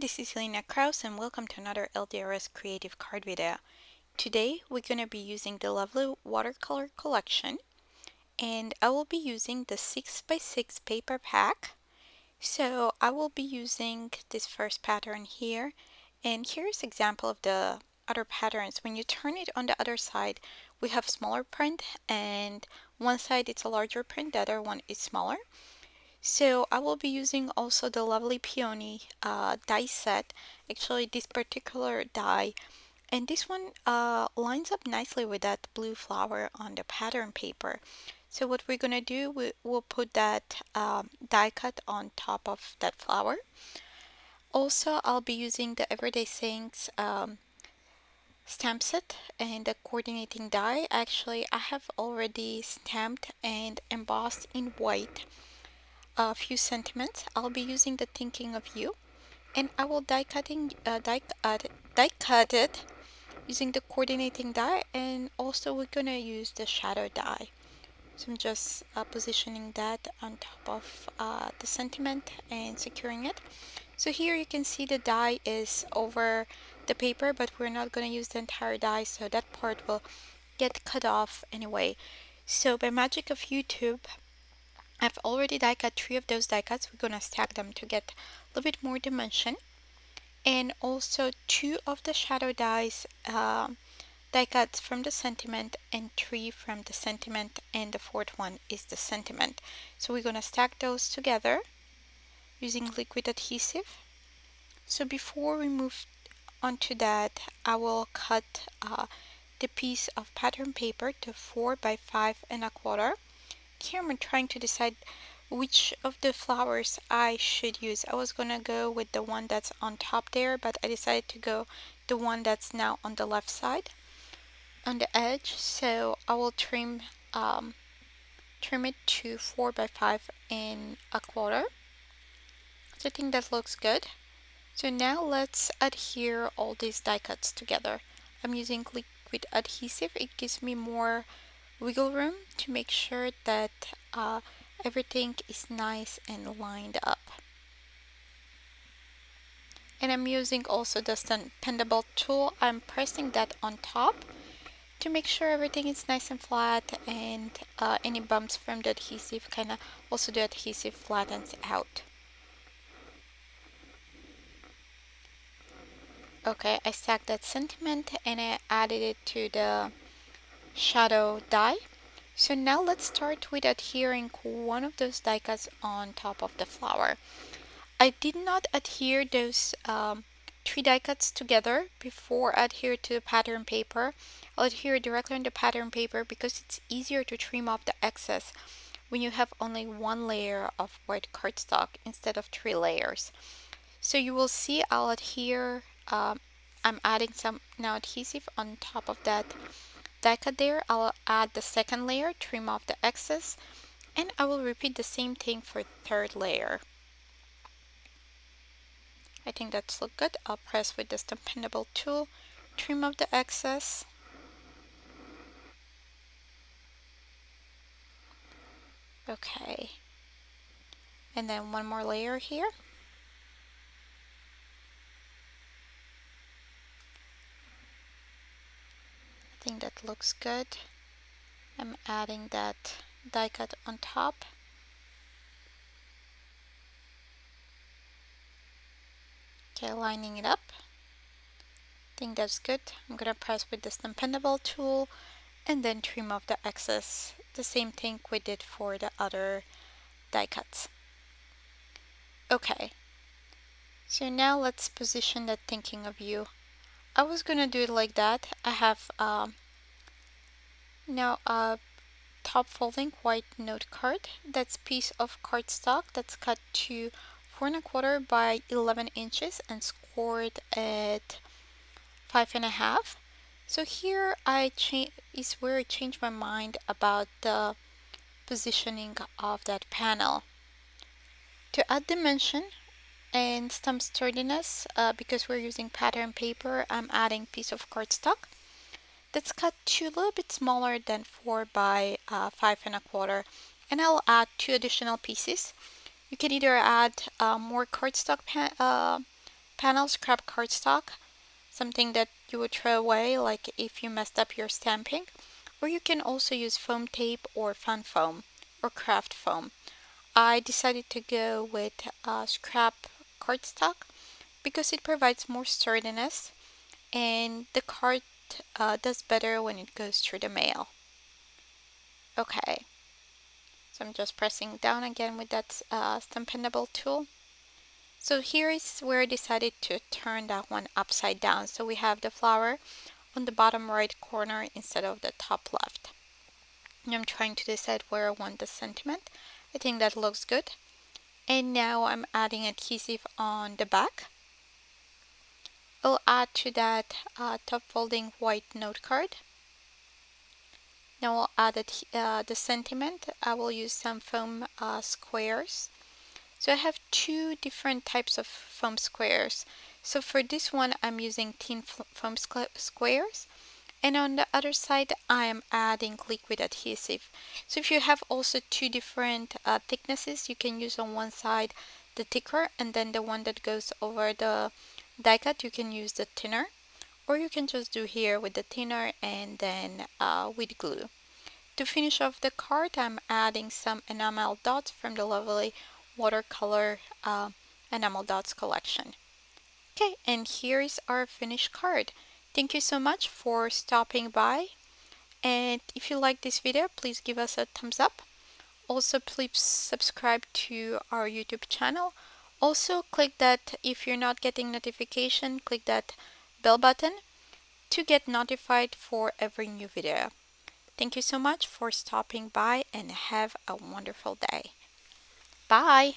this is Ilina and welcome to another LDRS creative card video. Today we're going to be using the Lovely Watercolor collection, and I will be using the 6x6 paper pack. So I will be using this first pattern here, and here's an example of the other patterns. When you turn it on the other side, we have smaller print, and one side it's a larger print, the other one is smaller. So I will be using also the Lovely Peony die set. Actually, this particular die, and this one lines up nicely with that blue flower on the pattern paper. So what we're gonna do, we'll put that die cut on top of that flower. Also, I'll be using the Everyday Sayings stamp set and the coordinating die. Actually, I have already stamped and embossed in white a few sentiments. I'll be using the Thinking of You, and I will die cut it using the coordinating die, and also we're gonna use the shadow die. So I'm just positioning that on top of the sentiment and securing it. So here you can see the die is over the paper, but we're not gonna use the entire die, so that part will get cut off anyway. So by magic of YouTube, I've already die cut 3 of those die cuts. We're gonna stack them to get a little bit more dimension. And also 2 of the shadow dies, die cuts from the sentiment, and 3 from the sentiment, and the 4th one is the sentiment. So we're gonna stack those together using liquid adhesive. So before we move on to that, I will cut the piece of pattern paper to 4 by 5 1/4. Here I'm trying to decide which of the flowers I should use. I was gonna go with the one that's on top there, but I decided to go the one that's now on the left side on the edge. So I will trim it to 4 by 5 1/4. So I think that looks good. So now let's adhere all these die cuts together. I'm using liquid adhesive. It gives me more wiggle room to make sure that everything is nice and lined up. And I'm using also the bendable tool. I'm pressing that on top to make sure everything is nice and flat, and any bumps from the adhesive kind of also the adhesive flattens out. Okay, I stacked that sentiment and I added it to the shadow die. So now let's start with adhering one of those die cuts on top of the flower. I did not adhere those 3 die cuts together before I adhere to the pattern paper. I'll adhere directly on the pattern paper because it's easier to trim off the excess when you have only 1 layer of white cardstock instead of 3 layers. So you will see I'll adhere, I'm adding some now adhesive on top of that die cut there. I'll add the 2nd layer, trim off the excess, and I will repeat the same thing for 3rd layer. I think that's look good. I'll press with the bendable tool, trim off the excess. Okay. And then 1 more layer here. I think that looks good. I'm adding that die cut on top. Okay, lining it up. I think that's good. I'm gonna press with the bendable tool and then trim off the excess. The same thing we did for the other die cuts. Okay, so now let's position that Thinking of You. I was gonna do it like that. I have now a top folding white note card. That's piece of cardstock that's cut to 4 1/4 by 11 inches and scored at 5 1/2. So here is where I changed my mind about the positioning of that panel. To add dimension and some sturdiness, because we're using pattern paper, I'm adding piece of cardstock that's cut to a little bit smaller than 4 by 5 1/4, and I'll add 2 additional pieces. You can either add more cardstock panel scrap cardstock, something that you would throw away like if you messed up your stamping, or you can also use foam tape or fun foam or craft foam. I decided to go with scrap cardstock because it provides more sturdiness and the card does better when it goes through the mail. Okay, so I'm just pressing down again with that Stampendable tool. So here is where I decided to turn that one upside down. So we have the flower on the bottom right corner instead of the top left. And I'm trying to decide where I want the sentiment. I think that looks good. And now I'm adding adhesive on the back. I'll add to that top folding white note card. Now I'll add the sentiment. I will use some foam squares. So I have two different types of foam squares. So for this one, I'm using thin foam squares. And on the other side, I am adding liquid adhesive. So if you have also two different thicknesses, you can use on one side the thicker, and then the one that goes over the die cut, you can use the thinner. Or you can just do here with the thinner and then with glue. To finish off the card, I'm adding some enamel dots from the Lovely Watercolor Enamel Dots collection. Okay, and here is our finished card. Thank you so much for stopping by. And if you like this video, please give us a thumbs up. Also, please subscribe to our YouTube channel. Also, click that if you're not getting notification, click that bell button to get notified for every new video. Thank you so much for stopping by and have a wonderful day. Bye!